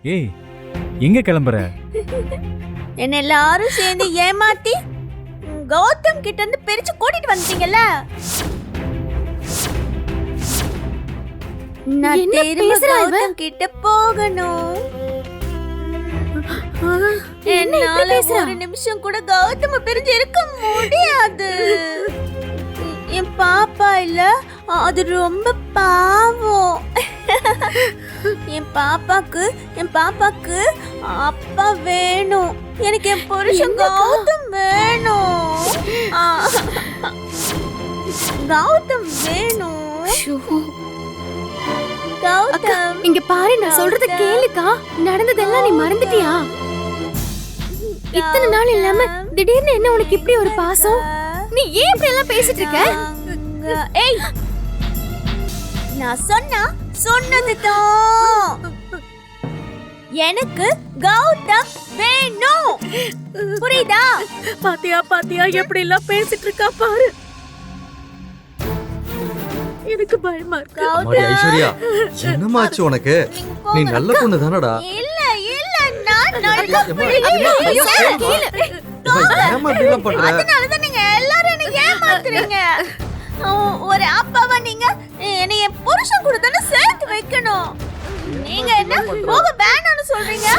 ஏய் எங்க கிளம்புற? என்ன எல்லாரும் சேர்ந்து ஏமாத்தி கௌதம் கிட்ட இருந்து பிரிச்சு கூட்டிட்டு வந்துட்டீங்கல்ல. நான் என்ன திரும்ப பேசுறா இவ? கௌதம் கிட்ட போகணும். என்னால ஒரு நிமிஷம் கூட கௌதம பிரிஞ்சு இருக்க முடியாது. என் பாப்பா இல்ல, அது ரொம்ப பாவம். என் பாப்பாக்கு அப்பா வேணும். எனக்கு என் புருஷன் கௌதம் வேணும். கௌதம் வேணும். கௌதம் இங்க பாரு, நான் சொல்றத கேளுக்கா. நடந்ததெல்லாம் நீ மறந்துட்டியா? இத்தனை நாள் இல்லாம திடீர்னு என்ன உனக்கு இப்படி ஒரு பாசம்? நீ ஏன் இப்படி எல்லாம் பேசிட்டு இருக்க? ஏய், நான் சொன்னதுதான். எனக்கு கௌதம் வேணும். புரியுதா? பாத்தியா எப்படி எல்லாம் பேசிட்டு இருக்கா பாரு. எனக்கு பயமா இருக்கு. அம்மாடி ஐஸ்வர்யா, என்னமாச்சு உனக்கு? நீ நல்ல பொண்ணு தானடா? இல்ல நான் நல்ல பிள்ளை. ஏமா இப்படிலாம் பண்ற? அதனாலதான் நீங்க எல்லாரும் என்ன ஏமாத்துறீங்க. ஒரு அப்பாவா நீங்க என்னை என் புருஷன் கூட தானே சேர்த்து வைக்கணும். நீங்க என்ன போக வேணாம்னு சொல்றீங்க?